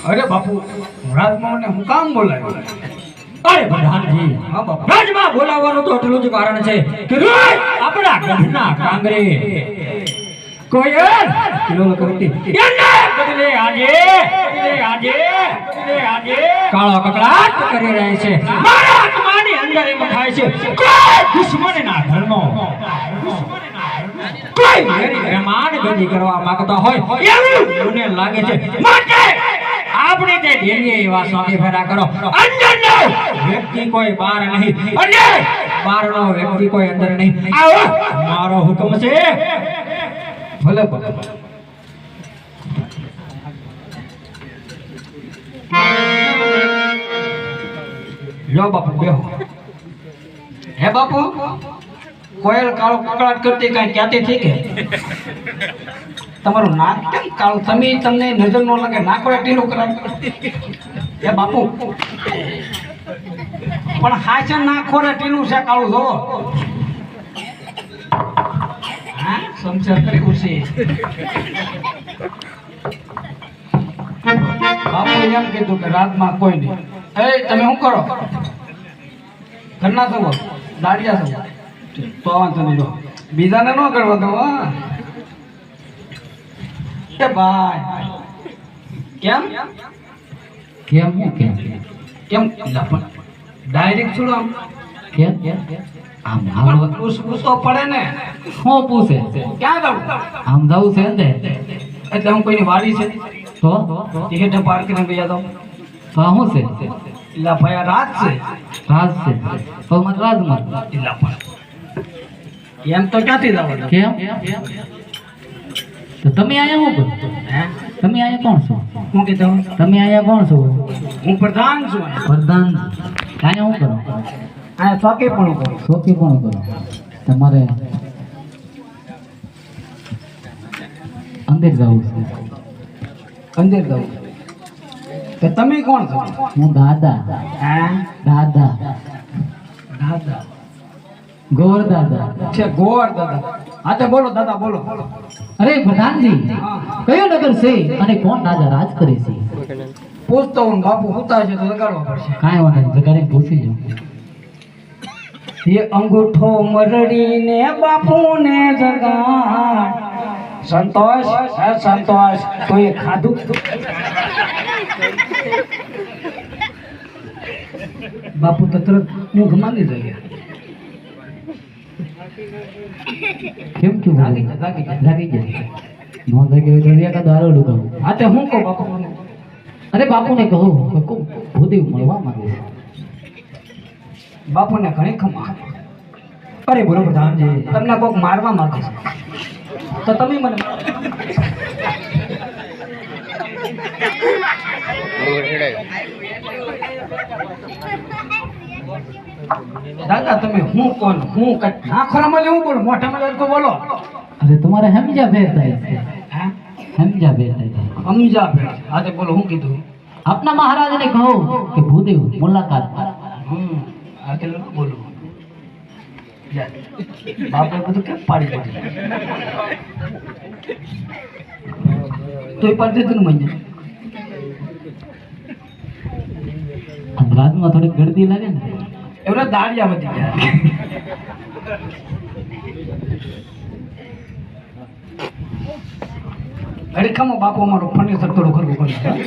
અરે બાપુ રાજમાં હું કામ બોલાવ્યો? અરે પ્રધાનજી, હા બાપુ. રાજમાં બોલાવવાનું તો એટલું જ કારણ છે કે રોજ આપણા ગઢના કાંગરે કોયલ કિલોલ કરતી એને બદલે આજે કાળો કકળાટ કરી રહે છે. મારા આત્માની અંદર એમ થાય છે કોઈ દુશ્મનના ઘરનો કોઈ મેરી મહેમાન ગતિ કરવા માંગતા હોય એવું મને લાગે છે. માટે આપણે તે દેવીએ એવા સ્વામી ફેરા કરો. અંદરનો વ્યક્તિ કોઈ બહાર નહીં અને બહારનો વ્યક્તિ કોઈ અંદર નહીં. આવો મારો હુકમ છે. ભલે બાપુ. લો બાપુ બેહો. હે બાપુ, કોયલ કાળો કકળાટ કરતી કાંઈ ક્યાંથી થઈ કે તમારું નાક કેમ કાળું? તમને નજર ન લાગે નાક ટીલું કરાવે? હે બાપુ, પણ હાચા નાક ખોરે ટીલું છે કાળું જોવો. હા સમસ્યા કર્યું છે બાપુ. એમ કીધું કે રાતમાં કોઈ નહીં. એ તમે શું કરો? ઘરના છો? દાડિયા છો? તો વાંધો નહીં. લો બીજાને ન કરવા દો. હા એ ભાઈ કેમ કેમ હું કેમ કેમ ડાયરેક્ટ છોડો. આમ કેમ આમ હાલો પૂછતો પડે ને. શું પૂછે? ક્યાં જાઉં? આમ જવું છે ને એટલે હું કોઈની વાડી છે તો ટિકિટ પાર કરીને ગયા તો શું છે? એટલે ભાઈ આ રાત છે. રાજ છે તો મત રાજમાં એટલે પણ એમ તો ક્યાંથી જવાનું? કેમ તો તમે આયા શું કરો? હે તમે આયા કોણ છો? હું કીધું તમે આયા કોણ છો? હું પ્રધાન છું. પ્રધાન આયા શું કરો? આ ચોકી પણ કરું. શોખી કોણ કરો? તમારે અંદર જવું છે. અંદર જાઉં. તો તમે કોણ છો? હું દાદા. હે દાદા દાદા ગોર દાદા. છે ગોળ દાદા. હા તો બોલો દાદા બોલો. અરે પ્રધાનજી, હા કયો નગર છે અને કોણ રાજા રાજ કરે છે? પૂછતો હું. બાપુ હોતા છે તો લગાડવા પડશે. કાંઈ વાંધો નહીં, જગાડે પૂછી જો. એ અંગૂઠો મરડીને બાપુને જગાડ. સંતોષ હે સંતોષ તો એ ખાધું? બાપુ તો તરત હું ગમાની જગ્યા કેમ છું જાગી જા, જાગી જા. લાગી જાય નો જાગે હોય તો એકાદ દારો ડુકાવ. હા તે હું કહું બાપુ? અરે બાપુને કહો કે ભૂદેવ મળવા માંગે છે. બાપુને ઘણી ખમા. અરે બોલો પ્રધાનજી, તમને કોક મારવા માંગે છે તો તમે મને દાદા તમે હું કોણ? હું નાખોરામાં લેવું બોલો, મોઢામાં લડકો બોલો. અરે તમારે સમજા ફેર થાય છે. હે સમજા ફેર થાય છે. સમજા ભેળ. હા તે બોલો હું કીધું? આપના મહારાજને કહો કે ભૂદેવ મુલાકાત. હા તે બોલું. બાપે બધું કેમ પાડી દીધું? તોય પાડી દીધું ને મને. રાજમાં થોડી ગળદી લાગે ને. એવડા દાડિયા વધી ગયા. અડીખામાં બાપુ અમારું ફર્નિચર થોડું ખરવું કર્યું.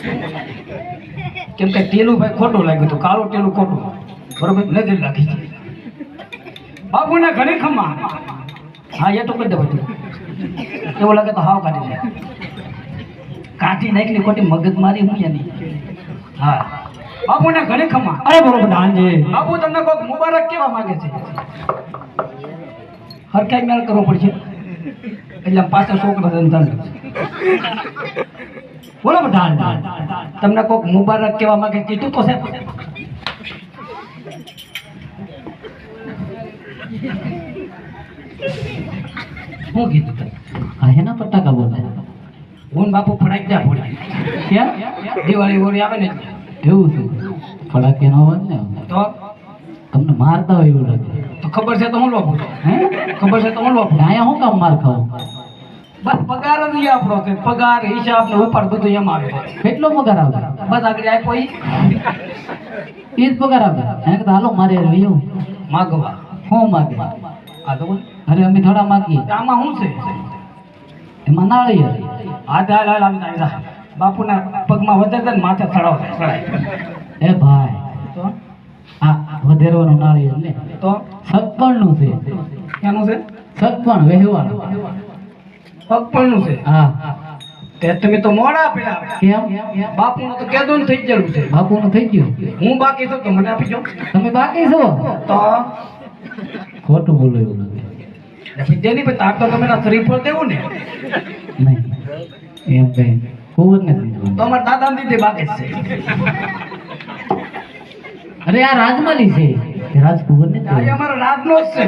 કેમ કે ટેલું ભાઈ ખોટું લાગ્યું હતું. કાળું ટેલું ખોટું બરોબર નજર લાગી છે. બાપુને ઘણી ખમા. હા એ તો કરી દે બધું. એવું લાગે તો હાવ કાઢી દે. કાઢી નાખી ખોટી મગજ મારી હું એની. હા બાપુને ઘણી ખમા. અરે બોલો પ્રધાનજી, બાપુ તમને કોઈક મુબારક કેવા માંગે છે? હરખાઈ મેળ કરવો પડશે એટલે પાછા છોકરા ધંધા. બોલો પ્રધાન. તમને કોઈક મુબારક કેવા માંગે કીધું તો છે? શું કીધું તમે? હા એના પટાકા બોલે. હું બાપુ ફડાક જા ફોડી. ક્યાં દિવાળી ઓળી આવે ને એવું છે? ફડાકે નો હોય ને તો તમને મારતા હોય એવું લાગે. તો ખબર છે તો હું લો હે ખબર છે તો હું લો અહીંયા શું કામ માર ખાવ? બસ પગાર જ ઈ આપણો છે. પગાર હિસાબ ને ઉપાડ બધું એમ આવે છે. કેટલો પગાર આવે? બસ આગળ આપ્યો ઈ ઈ જ પગાર આપે એને તો હાલો મારે રહ્યો માગવા હું માગે આ તો બોલ. અરે અમે થોડા માગીએ આમાં શું છે એમાં નાળી હાથ હાલ હાલ આવી જાય બાપુના પગમાં વધે ને માથે ચડાવ એ ભાઈ તો આ વધેરવાનું નાળી એટલે તો સગપણનું છે એનું છે સગપણ વહેવાનું પગપણનું છે હા તે તમે તો મોડા પેલા કેમ બાપુનું તો કેદું થઈ ગયેલું છે બાપુનું થઈ ગયું હું બાકી છું તો મને આપી દો તમે બાકી છો તો ખોટું બોલો એવું નથી તેની પછી તાર તો તમે શરીર પર દેવું ને નહીં એમ કઈ કોઈ નથી તો અમારા દાદા દીદી બાકી જ છે અરે આ રાજમાલી છે એ રાજકુંવર ને આ અમારો રાજનો જ છે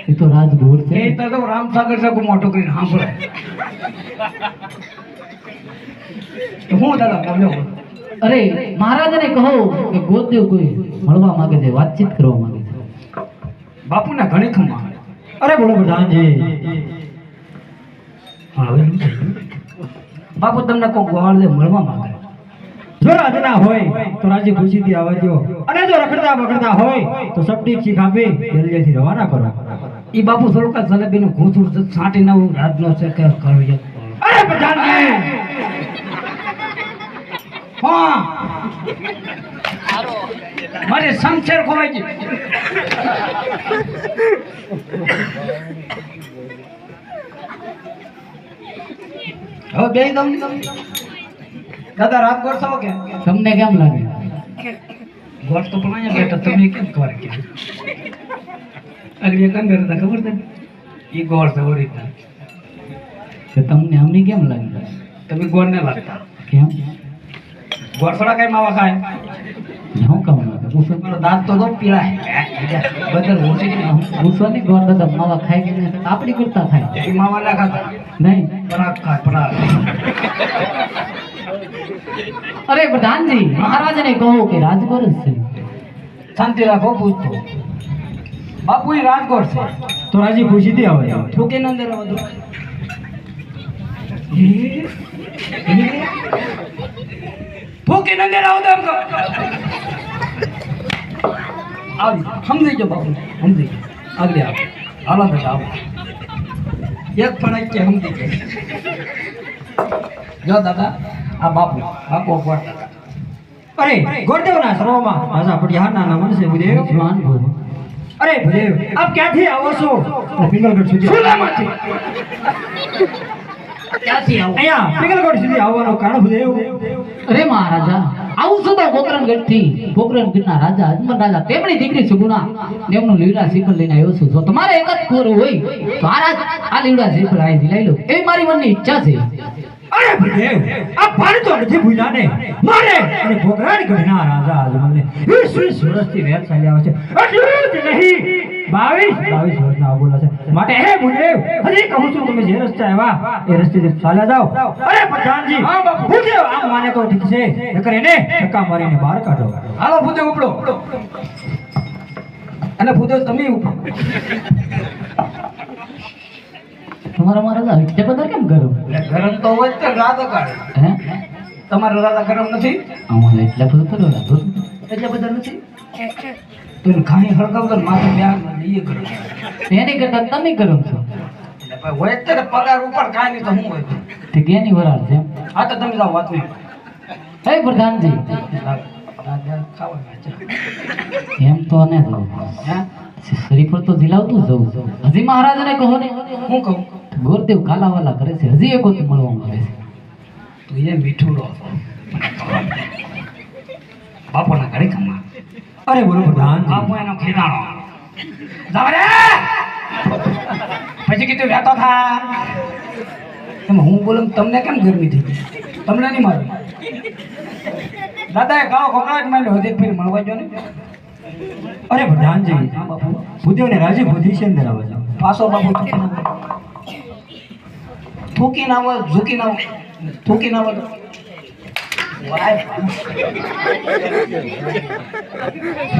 એ તો રાજગોર છે એ તો રામસાગર સાહેબ મોટો કરીને સાંભળે તો હું દાદા બોલ્યો અરે મહારાજને કહો કે ગોતદેવ કોઈ મળવા માંગે છે વાતચીત કરવા માંગે છે બાપુને ઘણી ખમા અરે બોલો પ્રધાનજી હવે બાપુ તમને કોઈ ગોળ દે મળવા માંગે જો રાજના હોય તો રાજી ખુશીથી આવવા દો અને જો રખડતા બગડતા હોય તો સપટી ચીખ આપી જલ્દીથી રવાના કરો એ બાપુ થોડુંક જલેબીનું ઘૂંચું છાંટી નવું રાજનો છે કે કરવી અરે પ્રધાનજી હા મારી શમશેર ખોવાઈ ગઈ હવે બે દમ દાદા રાત કરશો કે તમને કેમ લાગે ગોળ તો પણ અહીંયા બેઠા તમે કેમ ખબર કે અગલી કામ કરતા ખબર છે એ ગોળ છે ઓરી કે તમને અમને કેમ લાગે તમે ગોળ ને લાગતા કેમ ગોળ થોડા કઈ માવા ખાય હું કામ લાગે પૂછો મારો દાંત તો પીળાય બધું ઓછી પૂછો ની ગોળ દાદા માવા ખાય કે નહીં આપણી કરતા ખાય એ માવા ના ખાતા નહીં પરાગ ખાય પરાગ અરે પ્રધાનજી મહારાજને કહો કે રાજગોર જ છે શાંતિ રાખો પૂછતો બાપુ એ રાજકોટ છે તો રાજી ખુશીથી આવવા દો ઠોકે ન અંદર આવવા દો ઠોકે ન અંદર આવવા દો એમ કહો. આવી સમજી ગયો બાપુ સમજી ગયો આગળ આવો હાલો બેટા આવો એક પણ કે સમજી ગયો જો દાદા આ બાપુ બાપુ અપવાડ દાદા અરે ગોરદેવના સરોમાં રાજા પટિયારના નામ છે ભૂદેવ જવાન બોલ અરે ભૂદેવ આપ ક્યાંથી આવો છો પિંગલગઢ સુધી સુલામાંથી ક્યાંથી આવો અહીંયા પિંગલગઢ સુધી આવવાનું કારણ ભૂદેવ અરે મહારાજા આવું છું તો પોકરણગઢ થી પોકરણગઢના રાજા અજમલ રાજા તેમની દીકરી સુગુણા ને એમનું લીવડા શ્રીફળ લઈને આવ્યો છું જો તમારે એક જ કોર હોય તો આ લીવડા શ્રીફળ અહીંથી લઈ લો એ મારી મનની ઈચ્છા છે અરે ભૂદેવ આ ભારત નથી ભૂલ્યા ને મારે અને પોકરણ ગઢના રાજા અજમલને 20 વર્ષથી વેર ચાલ્યા આવે છે એટલું જ નહીં 22 વર્ષના બોલા છે માટે હે ભૂદેવ હજી કહું છું તમે જે રસ્તે આવ્યા એ રસ્તે ચાલ્યા જાઓ અરે પ્રધાનજી હા બાપુ. ભૂદેવ આમ માને તો ઠીક છે નકર એને ધક્કા મારીને બહાર કાઢો હાલો ભૂદેવ ઉપડો અને ભૂદેવ તમે ઉપડો તમારા મહારાજા એટલે બધા કેમ કરો ગરમ તો હોય તો રાધા કાઢે હે તમારા રાધા ગરમ નથી અમારે એટલે બધું કરો રાધો એટલે બધા નથી તું ખાઈ હળગાવતો ને માથે બ્યાગ ને એ ગરમ એની કરતા તમે ગરમ છો એટલે ભાઈ હોય જ તે ને પગાર ઉપર કાંઈ નહીં તો શું હોય તે કેની વરાળ છે હા તો તમે જાઓ વાત નહીં હે પ્રધાનજી ખાવા એમ તો ને તો હે શ્રીફળ તો દિલાવતું જવું હજી મહારાજને કહો ને હું કહું ગોરદેવ કાલાવાલા કરે છે હજી એક વખત મળવા માંગે છે તું એ મીઠું રો બાપોના ઘરે કમા અરે બોલો પ્રધાનજી બાપુ એનો ખેદાણો જાવ રે પછી કીધું વ્યાતો થા એમાં હું બોલું તમને કેમ ગરમી થઈ ગઈ તમને નહીં મારું દાદાએ ગાળો ખોકરાટ માંડ્યો હજી ફેર મળવા જો ને અરે પ્રધાનજી હા બાપુ ભૂદેવને રાજી બુદ્ધિ છે અંદર આવે છે પાછો બાપુ થૂકી ના હોય ઝૂકી ના હોય થૂકી ના હોય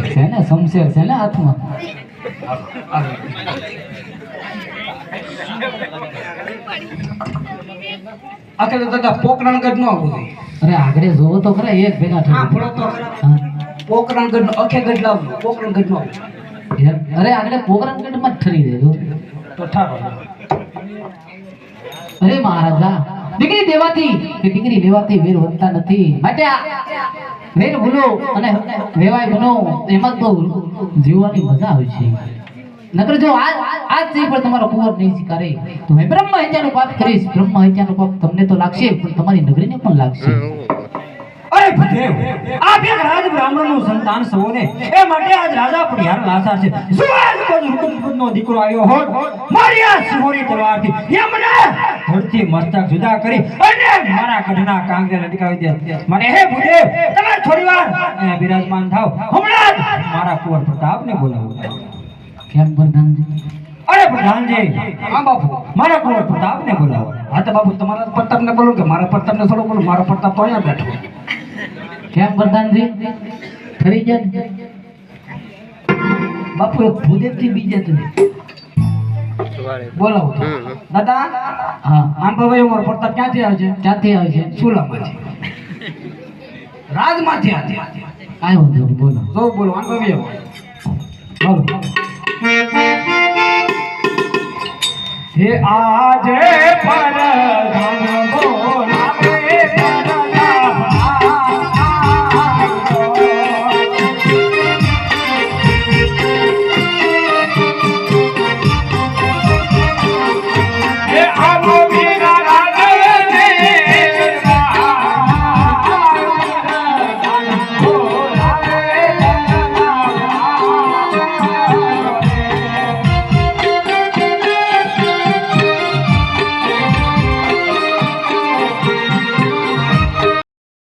છે ને શમશેર છે ને હાથમાં આખરે દાદા પોકરણગઢ નો આવું જોઈએ. અરે આગળ જોવો તો ખરા એક ભેગા હા થઈ ભણો તો ખરા. પોકરણગઢ નો અખે ગઢ લાવજો, પોકરણગઢ નો આવું. અરે આગળ પોકરણગઢ માં જ ઠરી દેજો તો ઠારો. અરે મહારાજા દીકરી દેવાથી કે દીકરી લેવાથી વીર હોતા નથી માટે આ વીર ભૂલો અને વેવાય બનો એમાં તો જીવવાની મજા આવે છે નકર જો આજ થી પર તમારો કુંવર નહીં સ્વીકારે તો હું બ્રહ્મ હત્યાનું પાપ કરીશ બ્રહ્મ હત્યાનું પાપ તમને તો લાગશે પણ તમારી નગરીને પણ લાગશે અરે ભૂદેવ આપ એક રાજ બ્રાહ્મણનું સંતાન છો ને એ માટે આજ રાજા પડિયાર લાસાર છે જો આજ કોઈ હુકમનો દીકરો આવ્યો હોત મારી આ સિંહોની તલવારથી એમને ધરતી મસ્તક જુદા કરી અને મારા કઢના કાંગરે લટકાવી દે મને હે ભૂદેવ તમે થોડીવાર અહીંયા બિરાજમાન થાઓ હમણાં જ મારા કુંવર પ્રતાપને બોલાવો કેમ પ્રધાનજી અરે પ્રધાનજી હા બાપુ. મારા કુંવર પ્રતાપને બોલાવો હા તો બાપુ તમારા પ્રતાપને બોલો કે મારા પ્રતાપને થોડો બોલો. મારો પ્રતાપ તો અહીંયા બેઠો. કેમ પ્રધાનજી ઠરી જાય બાપુ એક ભૂદેવ થી બીજે તમે બોલાવો તો. દાદા હા આમ ભાઈ મારો પ્રતાપ ક્યાંથી આવે છે? ક્યાંથી આવે છે સુલામાંથી, રાજમાંથી આવે છે. આવ્યો જો બોલો જો બોલો આમ ભાઈ બોલો. હે આજે પરધાન